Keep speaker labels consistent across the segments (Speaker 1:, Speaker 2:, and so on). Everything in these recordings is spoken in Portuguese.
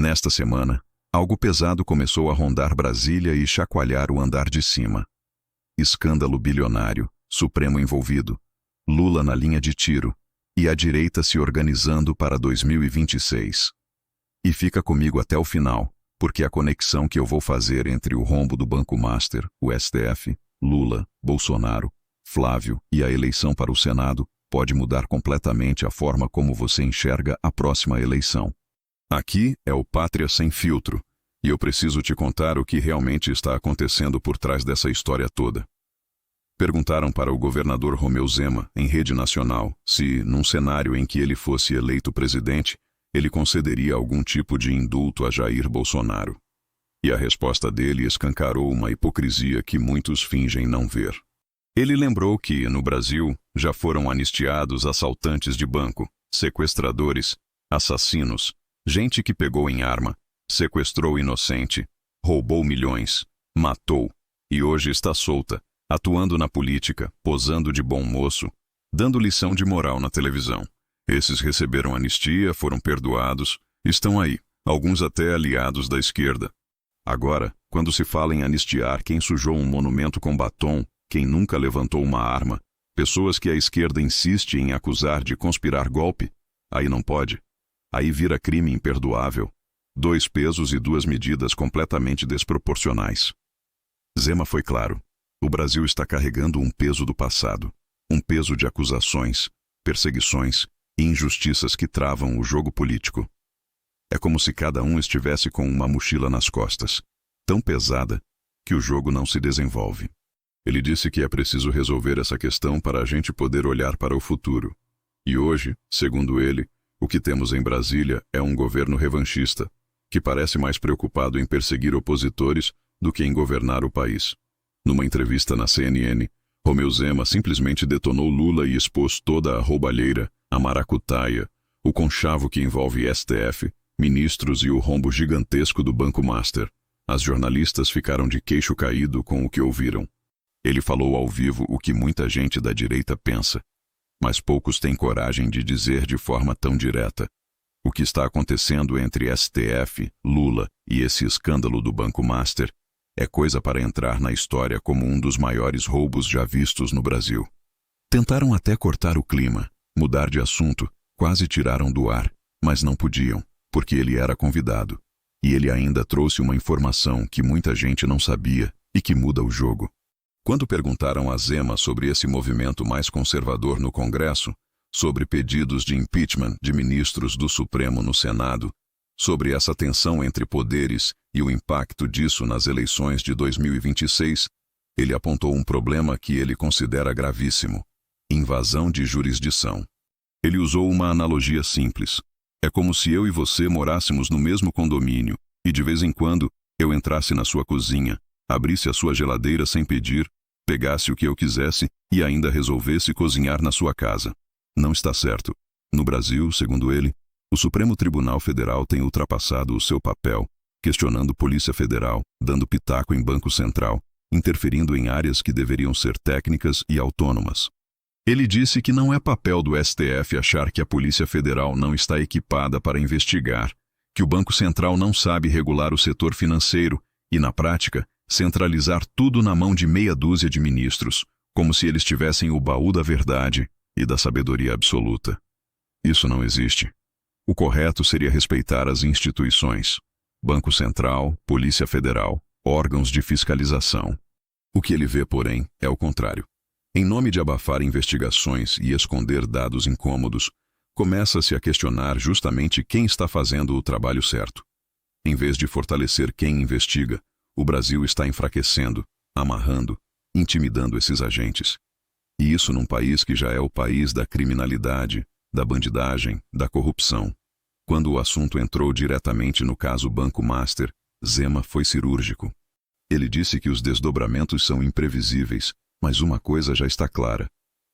Speaker 1: Nesta semana, algo pesado começou a rondar Brasília e chacoalhar o andar de cima. Escândalo bilionário, Supremo envolvido, Lula na linha de tiro e a direita se organizando para 2026. E fica comigo até o final, porque a conexão que eu vou fazer entre o rombo do Banco Master, o STF, Lula, Bolsonaro, Flávio e a eleição para o Senado pode mudar completamente a forma como você enxerga a próxima eleição. Aqui é o Pátria Sem Filtro, e eu preciso te contar o que realmente está acontecendo por trás dessa história toda. Perguntaram para o governador Romeu Zema, em rede nacional, se, num cenário em que ele fosse eleito presidente, ele concederia algum tipo de indulto a Jair Bolsonaro. E a resposta dele escancarou uma hipocrisia que muitos fingem não ver. Ele lembrou que, no Brasil, já foram anistiados assaltantes de banco, sequestradores, assassinos, gente que pegou em arma, sequestrou inocente, roubou milhões, matou, e hoje está solta, atuando na política, posando de bom moço, dando lição de moral na televisão. Esses receberam anistia, foram perdoados, estão aí, alguns até aliados da esquerda. Agora, quando se fala em anistiar quem sujou um monumento com batom, quem nunca levantou uma arma, pessoas que a esquerda insiste em acusar de conspirar golpe, aí não pode. Aí vira crime imperdoável. 2 pesos e 2 medidas completamente desproporcionais. Zema foi claro. O Brasil está carregando um peso do passado, um peso de acusações, perseguições e injustiças que travam o jogo político. É como se cada um estivesse com uma mochila nas costas, tão pesada que o jogo não se desenvolve. Ele disse que é preciso resolver essa questão para a gente poder olhar para o futuro. E hoje, segundo ele, o que temos em Brasília é um governo revanchista, que parece mais preocupado em perseguir opositores do que em governar o país. Numa entrevista na CNN, Romeu Zema simplesmente detonou Lula e expôs toda a roubalheira, a maracutaia, o conchavo que envolve STF, ministros e o rombo gigantesco do Banco Master. As jornalistas ficaram de queixo caído com o que ouviram. Ele falou ao vivo o que muita gente da direita pensa, mas poucos têm coragem de dizer de forma tão direta. O que está acontecendo entre STF, Lula e esse escândalo do Banco Master é coisa para entrar na história como um dos maiores roubos já vistos no Brasil. Tentaram até cortar o clima, mudar de assunto, quase tiraram do ar, mas não podiam, porque ele era convidado. E ele ainda trouxe uma informação que muita gente não sabia e que muda o jogo. Quando perguntaram a Zema sobre esse movimento mais conservador no Congresso, sobre pedidos de impeachment de ministros do Supremo no Senado, sobre essa tensão entre poderes e o impacto disso nas eleições de 2026, ele apontou um problema que ele considera gravíssimo: invasão de jurisdição. Ele usou uma analogia simples. É como se eu e você morássemos no mesmo condomínio e de vez em quando eu entrasse na sua cozinha, abrisse a sua geladeira sem pedir, pegasse o que eu quisesse e ainda resolvesse cozinhar na sua casa. Não está certo. No Brasil, segundo ele, o Supremo Tribunal Federal tem ultrapassado o seu papel, questionando Polícia Federal, dando pitaco em Banco Central, interferindo em áreas que deveriam ser técnicas e autônomas. Ele disse que não é papel do STF achar que a Polícia Federal não está equipada para investigar, que o Banco Central não sabe regular o setor financeiro e, na prática, centralizar tudo na mão de meia dúzia de ministros, como se eles tivessem o baú da verdade e da sabedoria absoluta. Isso não existe. O correto seria respeitar as instituições: Banco Central, Polícia Federal, órgãos de fiscalização. O que ele vê, porém, é o contrário. Em nome de abafar investigações e esconder dados incômodos, começa-se a questionar justamente quem está fazendo o trabalho certo. Em vez de fortalecer quem investiga, o Brasil está enfraquecendo, amarrando, intimidando esses agentes. E isso num país que já é o país da criminalidade, da bandidagem, da corrupção. Quando o assunto entrou diretamente no caso Banco Master, Zema foi cirúrgico. Ele disse que os desdobramentos são imprevisíveis, mas uma coisa já está clara: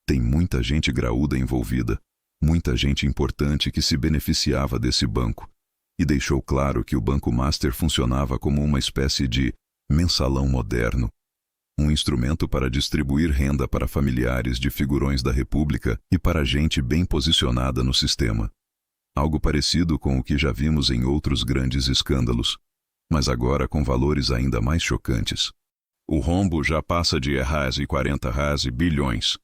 Speaker 1: tem muita gente graúda envolvida, muita gente importante que se beneficiava desse banco, e deixou claro que o Banco Master funcionava como uma espécie de mensalão moderno, um instrumento para distribuir renda para familiares de figurões da República e para gente bem posicionada no sistema. Algo parecido com o que já vimos em outros grandes escândalos, mas agora com valores ainda mais chocantes. O rombo já passa de R$40 bilhões.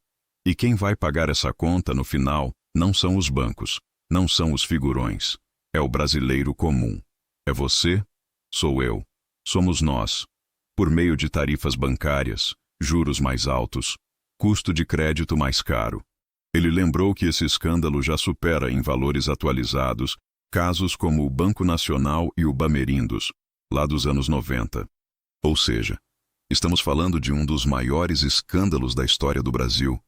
Speaker 1: E quem vai pagar essa conta no final não são os bancos, não são os figurões. É o brasileiro comum. É você, sou eu, somos nós. Por meio de tarifas bancárias, juros mais altos, custo de crédito mais caro. Ele lembrou que esse escândalo já supera em valores atualizados casos como o Banco Nacional e o Bamerindos, lá dos anos 90. Ou seja, estamos falando de um dos maiores escândalos da história do Brasil,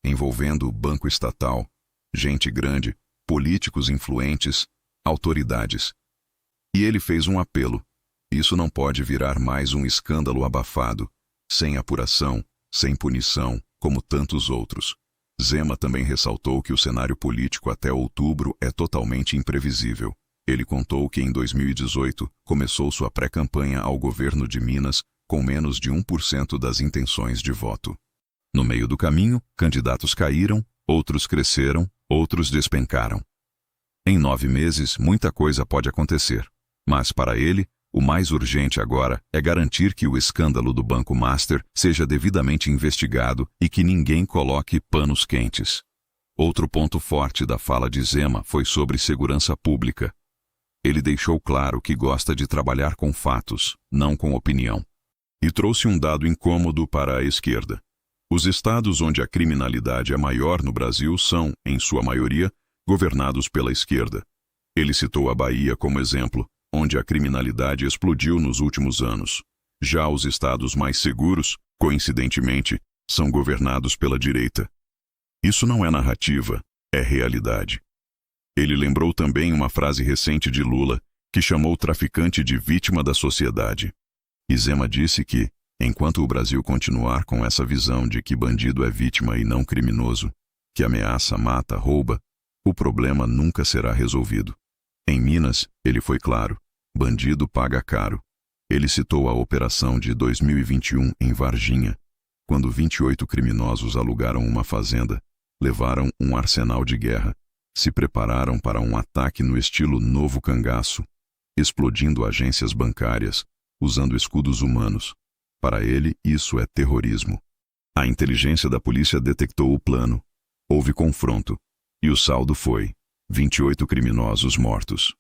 Speaker 1: envolvendo o banco estatal, gente grande, políticos influentes, autoridades. E ele fez um apelo. Isso não pode virar mais um escândalo abafado, sem apuração, sem punição, como tantos outros. Zema também ressaltou que o cenário político até outubro é totalmente imprevisível. Ele contou que em 2018 começou sua pré-campanha ao governo de Minas com menos de 1% das intenções de voto. No meio do caminho, candidatos caíram, outros cresceram, outros despencaram. Em 9 meses, muita coisa pode acontecer. Mas, para ele, o mais urgente agora é garantir que o escândalo do Banco Master seja devidamente investigado e que ninguém coloque panos quentes. Outro ponto forte da fala de Zema foi sobre segurança pública. Ele deixou claro que gosta de trabalhar com fatos, não com opinião. E trouxe um dado incômodo para a esquerda. Os estados onde a criminalidade é maior no Brasil são, em sua maioria, governados pela esquerda. Ele citou a Bahia como exemplo, onde a criminalidade explodiu nos últimos anos. Já os estados mais seguros, coincidentemente, são governados pela direita. Isso não é narrativa, é realidade. Ele lembrou também uma frase recente de Lula, que chamou o traficante de vítima da sociedade. E Zema disse que, enquanto o Brasil continuar com essa visão de que bandido é vítima e não criminoso, que ameaça, mata, rouba, o problema nunca será resolvido. Em Minas, ele foi claro. Bandido paga caro. Ele citou a operação de 2021 em Varginha, quando 28 criminosos alugaram uma fazenda, levaram um arsenal de guerra, se prepararam para um ataque no estilo novo cangaço, explodindo agências bancárias, usando escudos humanos. Para ele, isso é terrorismo. A inteligência da polícia detectou o plano. Houve confronto. E o saldo foi 28 criminosos mortos.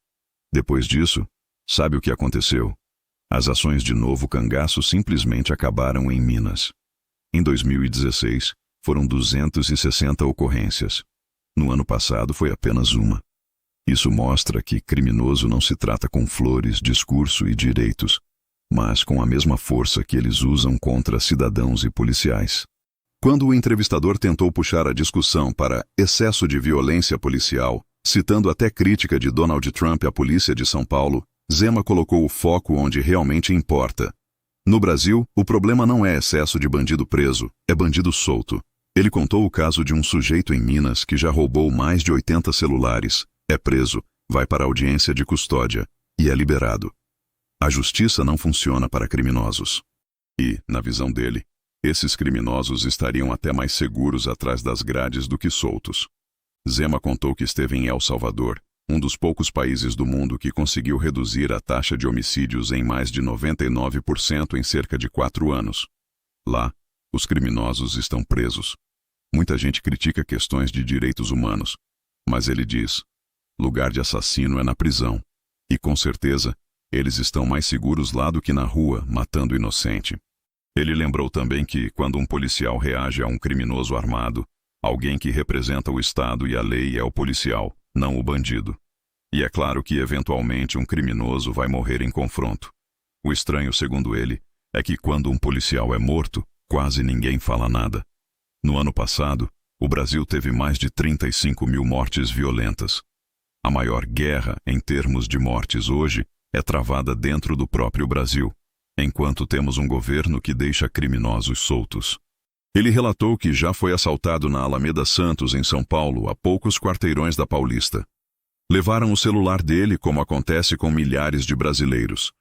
Speaker 1: Depois disso, sabe o que aconteceu? As ações de novo cangaço simplesmente acabaram em Minas. Em 2016, foram 260 ocorrências. No ano passado foi apenas uma. Isso mostra que criminoso não se trata com flores, discurso e direitos, mas com a mesma força que eles usam contra cidadãos e policiais. Quando o entrevistador tentou puxar a discussão para excesso de violência policial, citando até crítica de Donald Trump à polícia de São Paulo, Zema colocou o foco onde realmente importa. No Brasil, o problema não é excesso de bandido preso, é bandido solto. Ele contou o caso de um sujeito em Minas que já roubou mais de 80 celulares, é preso, vai para a audiência de custódia e é liberado. A justiça não funciona para criminosos. E, na visão dele, esses criminosos estariam até mais seguros atrás das grades do que soltos. Zema contou que esteve em El Salvador, um dos poucos países do mundo que conseguiu reduzir a taxa de homicídios em mais de 99% em cerca de 4 anos. Lá, os criminosos estão presos. Muita gente critica questões de direitos humanos, mas ele diz: lugar de assassino é na prisão. E com certeza, eles estão mais seguros lá do que na rua, matando inocente. Ele lembrou também que, quando um policial reage a um criminoso armado, alguém que representa o Estado e a lei é o policial, não o bandido. E é claro que, eventualmente, um criminoso vai morrer em confronto. O estranho, segundo ele, é que quando um policial é morto, quase ninguém fala nada. No ano passado, o Brasil teve mais de 35 mil mortes violentas. A maior guerra, em termos de mortes hoje, é travada dentro do próprio Brasil, enquanto temos um governo que deixa criminosos soltos. Ele relatou que já foi assaltado na Alameda Santos, em São Paulo, a poucos quarteirões da Paulista. Levaram o celular dele, como acontece com milhares de brasileiros.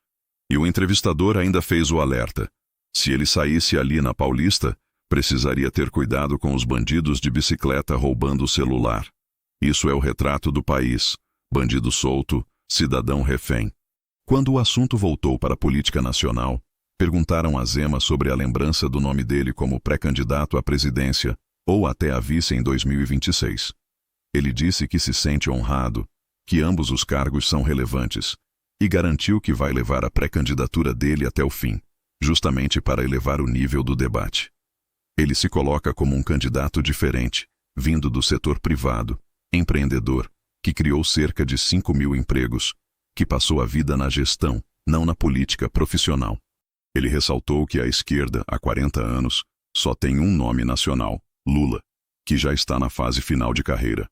Speaker 1: E o entrevistador ainda fez o alerta. Se ele saísse ali na Paulista, precisaria ter cuidado com os bandidos de bicicleta roubando o celular. Isso é o retrato do país. bandido solto, cidadão refém. Quando o assunto voltou para a política nacional, perguntaram a Zema sobre a lembrança do nome dele como pré-candidato à presidência ou até a vice em 2026. Ele disse que se sente honrado, que ambos os cargos são relevantes, e garantiu que vai levar a pré-candidatura dele até o fim, justamente para elevar o nível do debate. Ele se coloca como um candidato diferente, vindo do setor privado, empreendedor, que criou cerca de 5.000 empregos, que passou a vida na gestão, não na política profissional. Ele ressaltou que a esquerda, há 40 anos, só tem um nome nacional, Lula, que já está na fase final de carreira.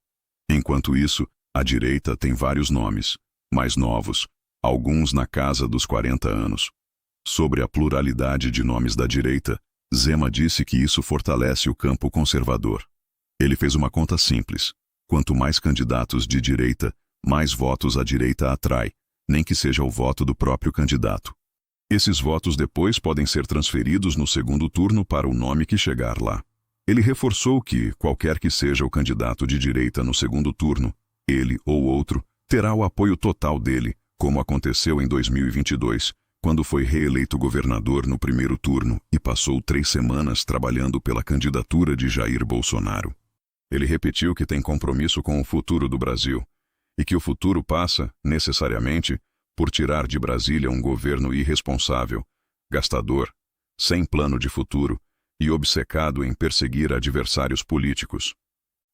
Speaker 1: Enquanto isso, a direita tem vários nomes, mais novos, alguns na casa dos 40 anos. Sobre a pluralidade de nomes da direita, Zema disse que isso fortalece o campo conservador. Ele fez uma conta simples. Quanto mais candidatos de direita, mais votos a direita atrai, nem que seja o voto do próprio candidato. Esses votos depois podem ser transferidos no segundo turno para o nome que chegar lá. Ele reforçou que, qualquer que seja o candidato de direita no segundo turno, ele ou outro terá o apoio total dele, como aconteceu em 2022, quando foi reeleito governador no primeiro turno e passou 3 semanas trabalhando pela candidatura de Jair Bolsonaro. Ele repetiu que tem compromisso com o futuro do Brasil, e que o futuro passa, necessariamente, por tirar de Brasília um governo irresponsável, gastador, sem plano de futuro e obcecado em perseguir adversários políticos.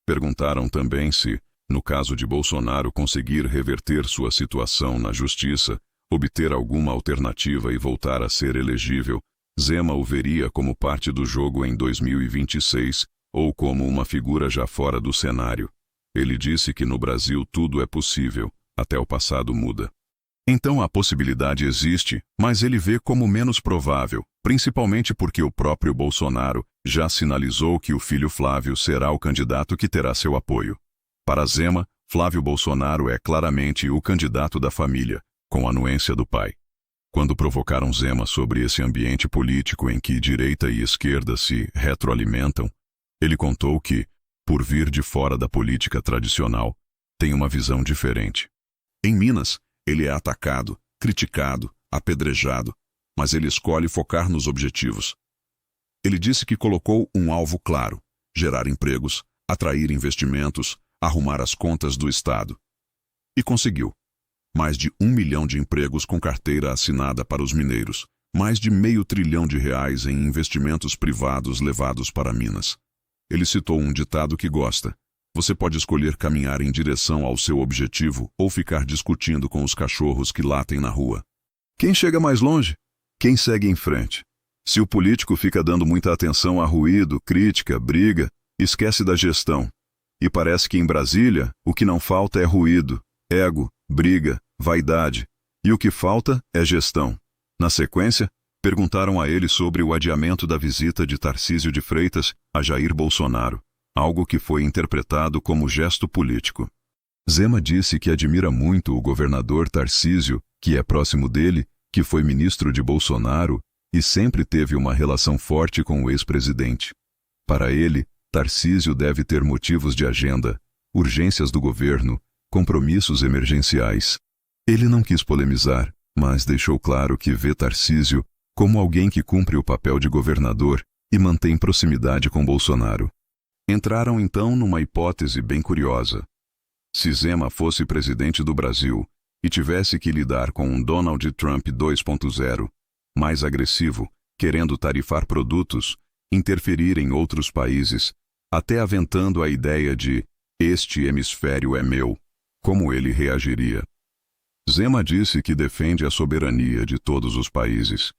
Speaker 1: Perguntaram também se, no caso de Bolsonaro conseguir reverter sua situação na justiça, obter alguma alternativa e voltar a ser elegível, Zema o veria como parte do jogo em 2026 ou como uma figura já fora do cenário. Ele disse que no Brasil tudo é possível, até o passado muda. Então a possibilidade existe, mas ele vê como menos provável, principalmente porque o próprio Bolsonaro já sinalizou que o filho Flávio será o candidato que terá seu apoio. Para Zema, Flávio Bolsonaro é claramente o candidato da família, com a anuência do pai. Quando provocaram Zema sobre esse ambiente político em que direita e esquerda se retroalimentam, ele contou que, por vir de fora da política tradicional, tem uma visão diferente. Em Minas, ele é atacado, criticado, apedrejado, mas ele escolhe focar nos objetivos. Ele disse que colocou um alvo claro: gerar empregos, atrair investimentos, arrumar as contas do Estado. E conseguiu. Mais de 1 milhão de empregos com carteira assinada para os mineiros, mais de R$500 bilhão em investimentos privados levados para Minas. Ele citou um ditado que gosta: você pode escolher caminhar em direção ao seu objetivo ou ficar discutindo com os cachorros que latem na rua. Quem chega mais longe? Quem segue em frente. Se o político fica dando muita atenção a ruído, crítica, briga, esquece da gestão. E parece que em Brasília, o que não falta é ruído, ego, briga, vaidade. E o que falta é gestão. Na sequência, perguntaram a ele sobre o adiamento da visita de Tarcísio de Freitas a Jair Bolsonaro, algo que foi interpretado como gesto político. Zema disse que admira muito o governador Tarcísio, que é próximo dele, que foi ministro de Bolsonaro e sempre teve uma relação forte com o ex-presidente. Para ele, Tarcísio deve ter motivos de agenda, urgências do governo, compromissos emergenciais. Ele não quis polemizar, mas deixou claro que vê Tarcísio como alguém que cumpre o papel de governador e mantém proximidade com Bolsonaro. Entraram então numa hipótese bem curiosa. Se Zema fosse presidente do Brasil e tivesse que lidar com um Donald Trump 2.0, mais agressivo, querendo tarifar produtos, interferir em outros países, até aventando a ideia de "este hemisfério é meu", como ele reagiria? Zema disse que defende a soberania de todos os países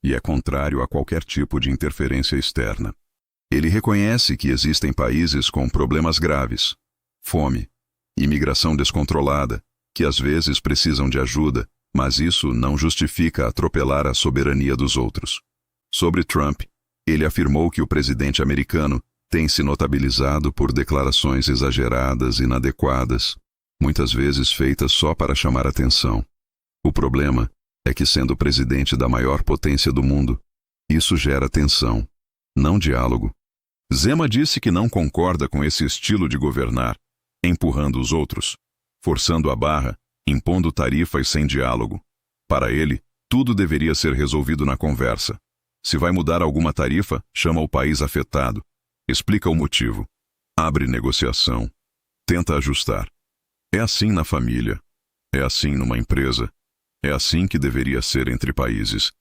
Speaker 1: e é contrário a qualquer tipo de interferência externa. Ele reconhece que existem países com problemas graves, fome, imigração descontrolada, que às vezes precisam de ajuda, mas isso não justifica atropelar a soberania dos outros. Sobre Trump, ele afirmou que o presidente americano tem se notabilizado por declarações exageradas e inadequadas, muitas vezes feitas só para chamar atenção. O problema é que, sendo presidente da maior potência do mundo, isso gera tensão, não diálogo. Zema disse que não concorda com esse estilo de governar, empurrando os outros. forçando a barra, impondo tarifas sem diálogo. Para ele, tudo deveria ser resolvido na conversa. Se vai mudar alguma tarifa, chama o país afetado. Explica o motivo. Abre negociação. Tenta ajustar. É assim na família. É assim numa empresa. É assim que deveria ser entre países.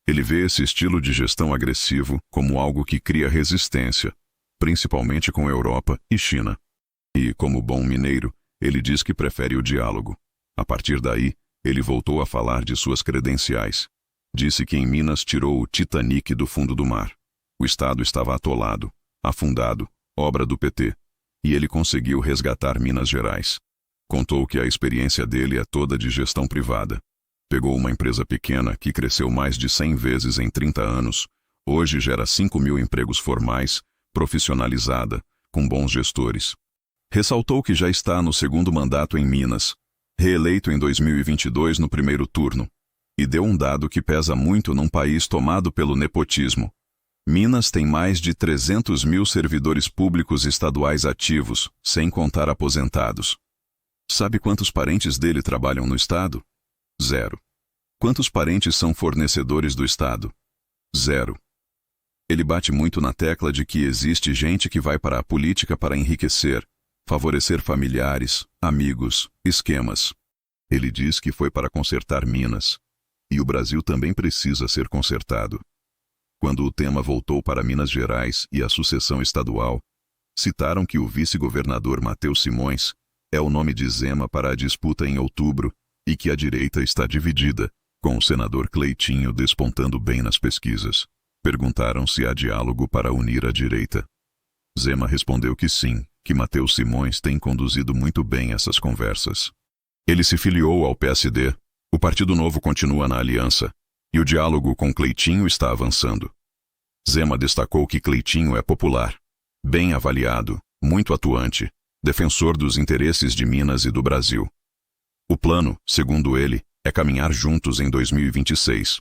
Speaker 1: Ele vê esse estilo de gestão agressivo como algo que cria resistência, principalmente com Europa e China. E, como bom mineiro, ele diz que prefere o diálogo. A partir daí, ele voltou a falar de suas credenciais. Disse que em Minas tirou o Titanic do fundo do mar. O estado estava atolado, afundado, obra do PT. E ele conseguiu resgatar Minas Gerais. Contou que a experiência dele é toda de gestão privada. Pegou uma empresa pequena que cresceu mais de 100 vezes em 30 anos. Hoje gera 5.000 empregos formais, profissionalizada, com bons gestores. Ressaltou que já está no segundo mandato em Minas, reeleito em 2022 no primeiro turno. E deu um dado que pesa muito num país tomado pelo nepotismo. Minas tem mais de 300.000 servidores públicos estaduais ativos, sem contar aposentados. Sabe quantos parentes dele trabalham no estado? 0. Quantos parentes são fornecedores do estado? 0. Ele bate muito na tecla de que existe gente que vai para a política para enriquecer, favorecer familiares, amigos, esquemas. Ele diz que foi para consertar Minas. E o Brasil também precisa ser consertado. Quando o tema voltou para Minas Gerais e a sucessão estadual, citaram que o vice-governador Matheus Simões é o nome de Zema para a disputa em outubro e que a direita está dividida, com o senador Cleitinho despontando bem nas pesquisas. Perguntaram se há diálogo para unir a direita. Zema respondeu que sim, que Matheus Simões tem conduzido muito bem essas conversas. Ele se filiou ao PSD, o Partido Novo continua na aliança, e o diálogo com Cleitinho está avançando. Zema destacou que Cleitinho é popular, bem avaliado, muito atuante, defensor dos interesses de Minas e do Brasil. O plano, segundo ele, é caminhar juntos em 2026.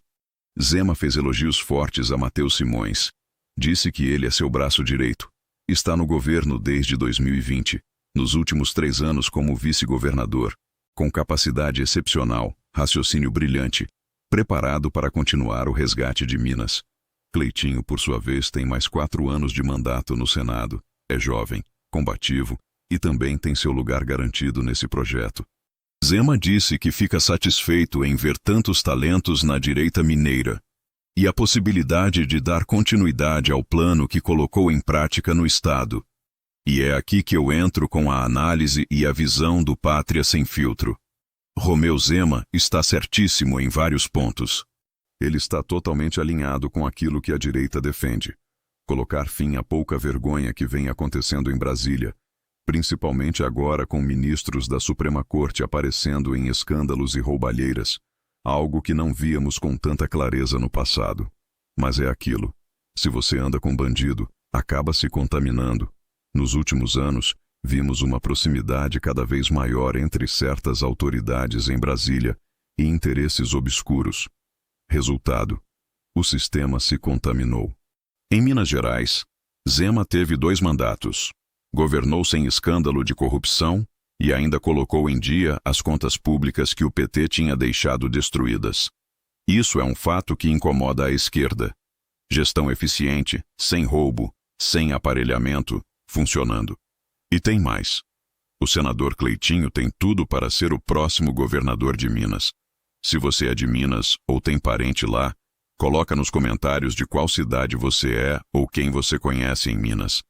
Speaker 1: Zema fez elogios fortes a Matheus Simões. Disse que ele é seu braço direito. Está no governo desde 2020, nos últimos 3 anos como vice-governador, com capacidade excepcional, raciocínio brilhante, preparado para continuar o resgate de Minas. Cleitinho, por sua vez, tem mais 4 anos de mandato no Senado, é jovem, combativo e também tem seu lugar garantido nesse projeto. Zema disse que fica satisfeito em ver tantos talentos na direita mineira e a possibilidade de dar continuidade ao plano que colocou em prática no estado. E é aqui que eu entro com a análise e a visão do Pátria Sem Filtro. Romeu Zema está certíssimo em vários pontos. Ele está totalmente alinhado com aquilo que a direita defende. Colocar fim à pouca vergonha que vem acontecendo em Brasília, principalmente agora com ministros da Suprema Corte aparecendo em escândalos e roubalheiras, algo que não víamos com tanta clareza no passado. Mas é aquilo. Se você anda com bandido, acaba se contaminando. Nos últimos anos, vimos uma proximidade cada vez maior entre certas autoridades em Brasília e interesses obscuros. Resultado: o sistema se contaminou. Em Minas Gerais, Zema teve 2 mandatos. Governou sem escândalo de corrupção e ainda colocou em dia as contas públicas que o PT tinha deixado destruídas. Isso é um fato que incomoda a esquerda. Gestão eficiente, sem roubo, sem aparelhamento, funcionando. E tem mais. O senador Cleitinho tem tudo para ser o próximo governador de Minas. Se você é de Minas ou tem parente lá, coloca nos comentários de qual cidade você é ou quem você conhece em Minas.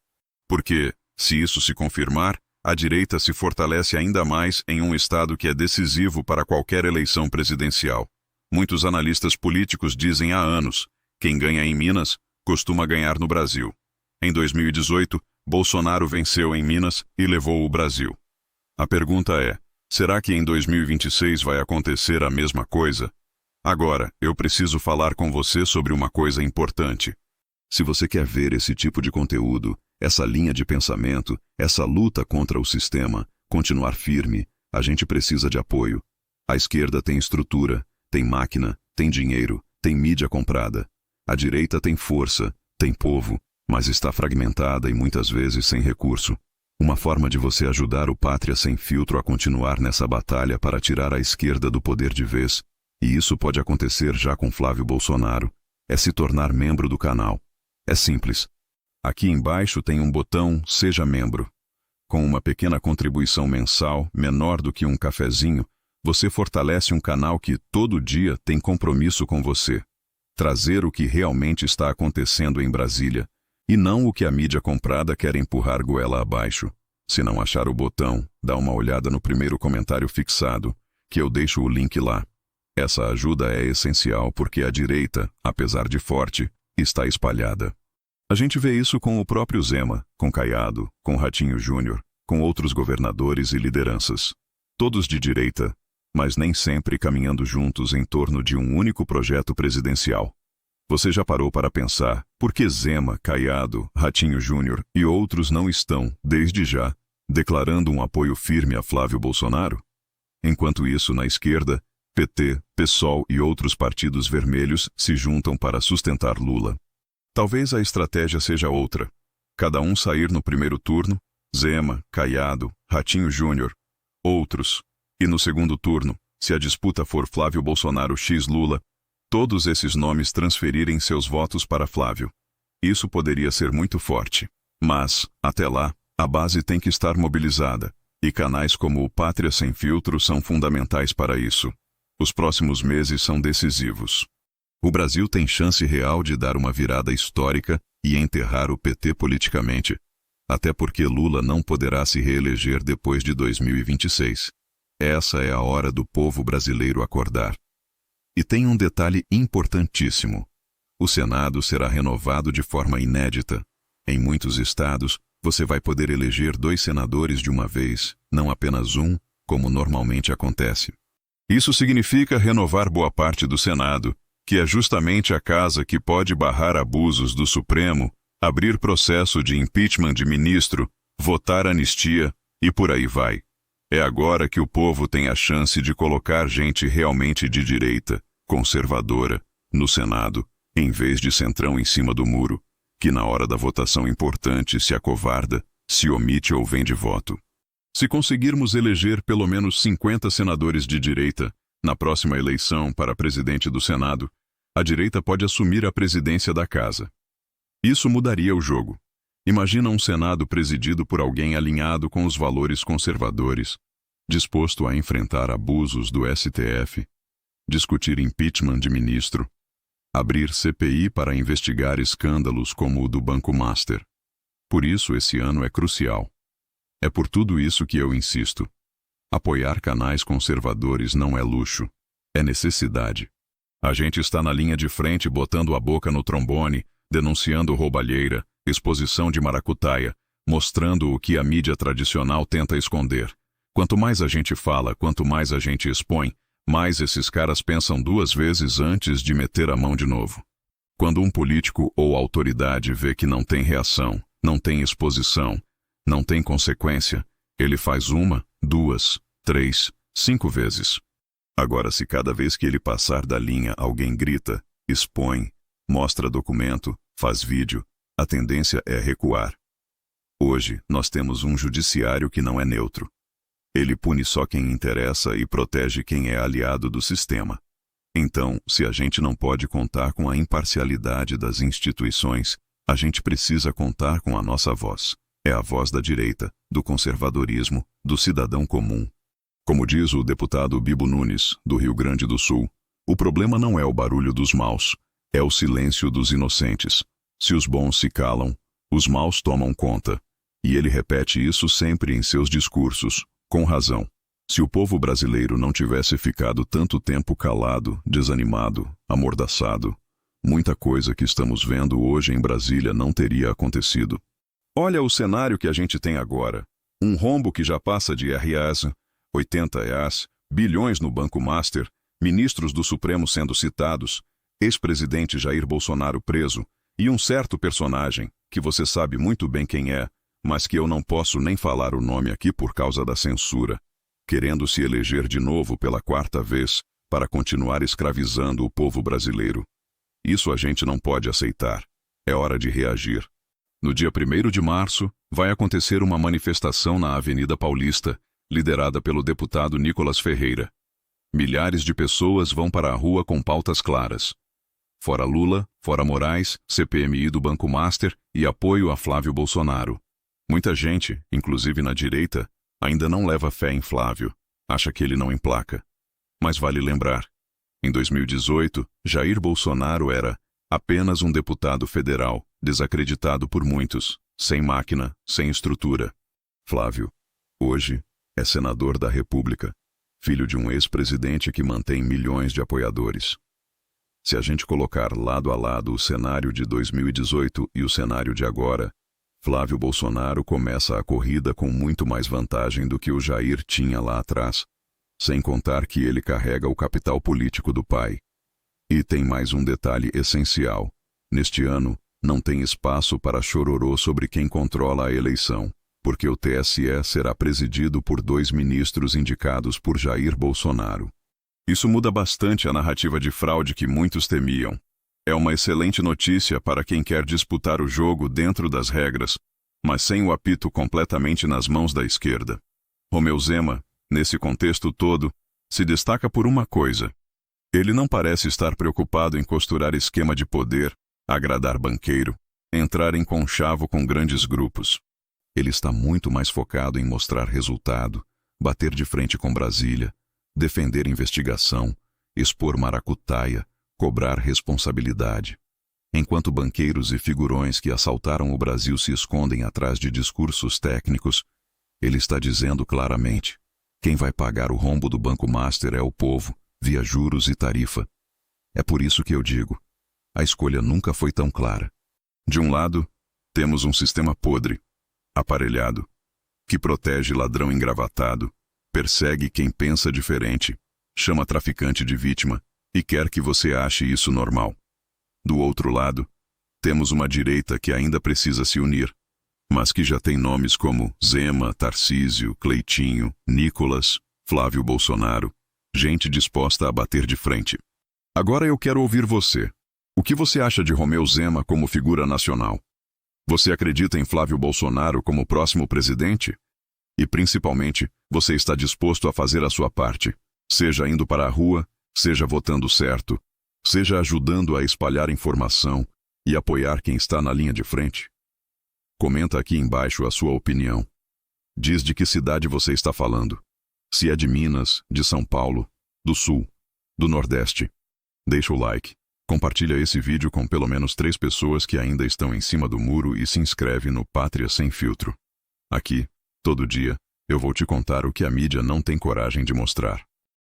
Speaker 1: Porque, se isso se confirmar, a direita se fortalece ainda mais em um estado que é decisivo para qualquer eleição presidencial. Muitos analistas políticos dizem há anos: quem ganha em Minas costuma ganhar no Brasil. Em 2018, Bolsonaro venceu em Minas e levou o Brasil. A pergunta é: será que em 2026 vai acontecer a mesma coisa? Agora, eu preciso falar com você sobre uma coisa importante. Se você quer ver esse tipo de conteúdo, essa linha de pensamento, essa luta contra o sistema, continuar firme, a gente precisa de apoio. A esquerda tem estrutura, tem máquina, tem dinheiro, tem mídia comprada. A direita tem força, tem povo, mas está fragmentada e muitas vezes sem recurso. Uma forma de você ajudar o Pátria Sem Filtro a continuar nessa batalha para tirar a esquerda do poder de vez, e isso pode acontecer já com Flávio Bolsonaro, é se tornar membro do canal. É simples. Aqui embaixo tem um botão Seja Membro. Com uma pequena contribuição mensal, menor do que um cafezinho, você fortalece um canal que todo dia tem compromisso com você. Trazer o que realmente está acontecendo em Brasília, e não o que a mídia comprada quer empurrar goela abaixo. Se não achar o botão, dá uma olhada no primeiro comentário fixado, que eu deixo o link lá. Essa ajuda é essencial porque a direita, apesar de forte, está espalhada. A gente vê isso com o próprio Zema, com Caiado, com Ratinho Júnior, com outros governadores e lideranças. Todos de direita, mas nem sempre caminhando juntos em torno de um único projeto presidencial. Você já parou para pensar por que Zema, Caiado, Ratinho Júnior e outros não estão, desde já, declarando um apoio firme a Flávio Bolsonaro? Enquanto isso, na esquerda, PT, PSOL e outros partidos vermelhos se juntam para sustentar Lula. Talvez a estratégia seja outra. Cada um sair no primeiro turno, Zema, Caiado, Ratinho Júnior, outros. E no segundo turno, se a disputa for Flávio Bolsonaro x Lula, todos esses nomes transferirem seus votos para Flávio. Isso poderia ser muito forte. Mas, até lá, a base tem que estar mobilizada, e canais como o Pátria Sem Filtro são fundamentais para isso. Os próximos meses são decisivos. O Brasil tem chance real de dar uma virada histórica e enterrar o PT politicamente, até porque Lula não poderá se reeleger depois de 2026. Essa é a hora do povo brasileiro acordar. E tem um detalhe importantíssimo. O Senado será renovado de forma inédita. Em muitos estados, você vai poder eleger 2 senadores de uma vez, não apenas um, como normalmente acontece. Isso significa renovar boa parte do Senado, que é justamente a casa que pode barrar abusos do Supremo, abrir processo de impeachment de ministro, votar anistia e por aí vai. É agora que o povo tem a chance de colocar gente realmente de direita, conservadora, no Senado, em vez de centrão em cima do muro, que na hora da votação importante se acovarda, se omite ou vende voto. Se conseguirmos eleger pelo menos 50 senadores de direita, na próxima eleição para presidente do Senado, a direita pode assumir a presidência da casa. Isso mudaria o jogo. Imagina um Senado presidido por alguém alinhado com os valores conservadores, disposto a enfrentar abusos do STF, discutir impeachment de ministro, abrir CPI para investigar escândalos como o do Banco Master. Por isso esse ano é crucial. É por tudo isso que eu insisto. Apoiar canais conservadores não é luxo, é necessidade. A gente está na linha de frente botando a boca no trombone, denunciando roubalheira, exposição de maracutaia, mostrando o que a mídia tradicional tenta esconder. Quanto mais a gente fala, quanto mais a gente expõe, mais esses caras pensam 2 vezes antes de meter a mão de novo. Quando um político ou autoridade vê que não tem reação, não tem exposição, não tem consequência, ele faz 1, 2, 3, 5 vezes. Agora, se cada vez que ele passar da linha alguém grita, expõe, mostra documento, faz vídeo, a tendência é recuar. Hoje, nós temos um judiciário que não é neutro. Ele pune só quem interessa e protege quem é aliado do sistema. Então, se a gente não pode contar com a imparcialidade das instituições, a gente precisa contar com a nossa voz. É a voz da direita, do conservadorismo, do cidadão comum. Como diz o deputado Bibo Nunes, do Rio Grande do Sul, o problema não é o barulho dos maus, é o silêncio dos inocentes. Se os bons se calam, os maus tomam conta. E ele repete isso sempre em seus discursos, com razão. Se o povo brasileiro não tivesse ficado tanto tempo calado, desanimado, amordaçado, muita coisa que estamos vendo hoje em Brasília não teria acontecido. Olha o cenário que a gente tem agora. Um rombo que já passa de RAs, 80 EAs, bilhões no Banco Master, ministros do Supremo sendo citados, ex-presidente Jair Bolsonaro preso, e um certo personagem, que você sabe muito bem quem é, mas que eu não posso nem falar o nome aqui por causa da censura, querendo se eleger de novo pela 4ª vez para continuar escravizando o povo brasileiro. Isso a gente não pode aceitar. É hora de reagir. No dia 1º de março, vai acontecer uma manifestação na Avenida Paulista, liderada pelo deputado Nicolas Ferreira. Milhares de pessoas vão para a rua com pautas claras. Fora Lula, fora Moraes, CPMI do Banco Master e apoio a Flávio Bolsonaro. Muita gente, inclusive na direita, ainda não leva fé em Flávio, acha que ele não emplaca. Mas vale lembrar, em 2018, Jair Bolsonaro era apenas um deputado federal, desacreditado por muitos, sem máquina, sem estrutura. Flávio, hoje, é senador da República, filho de um ex-presidente que mantém milhões de apoiadores. Se a gente colocar lado a lado o cenário de 2018 e o cenário de agora, Flávio Bolsonaro começa a corrida com muito mais vantagem do que o Jair tinha lá atrás, sem contar que ele carrega o capital político do pai. E tem mais um detalhe essencial. Neste ano, não tem espaço para chororô sobre quem controla a eleição, porque o TSE será presidido por 2 ministros indicados por Jair Bolsonaro. Isso muda bastante a narrativa de fraude que muitos temiam. É uma excelente notícia para quem quer disputar o jogo dentro das regras, mas sem o apito completamente nas mãos da esquerda. Romeu Zema, nesse contexto todo, se destaca por uma coisa. Ele não parece estar preocupado em costurar esquema de poder, agradar banqueiro, entrar em conchavo com grandes grupos. Ele está muito mais focado em mostrar resultado, bater de frente com Brasília, defender investigação, expor maracutaia, cobrar responsabilidade. Enquanto banqueiros e figurões que assaltaram o Brasil se escondem atrás de discursos técnicos, ele está dizendo claramente: quem vai pagar o rombo do Banco Master é o povo, via juros e tarifa. É por isso que eu digo, a escolha nunca foi tão clara. De um lado, temos um sistema podre, aparelhado, que protege ladrão engravatado, persegue quem pensa diferente, chama traficante de vítima e quer que você ache isso normal. Do outro lado, temos uma direita que ainda precisa se unir, mas que já tem nomes como Zema, Tarcísio, Cleitinho, Nicolas, Flávio Bolsonaro, gente disposta a bater de frente. Agora eu quero ouvir você. O que você acha de Romeu Zema como figura nacional? Você acredita em Flávio Bolsonaro como próximo presidente? E, principalmente, você está disposto a fazer a sua parte, seja indo para a rua, seja votando certo, seja ajudando a espalhar informação e apoiar quem está na linha de frente? Comenta aqui embaixo a sua opinião. Diz de que cidade você está falando. Se é de Minas, de São Paulo, do Sul, do Nordeste. Deixa o like, compartilha esse vídeo com pelo menos 3 pessoas que ainda estão em cima do muro e se inscreve no Pátria Sem Filtro. Aqui, todo dia, eu vou te contar o que a mídia não tem coragem de mostrar.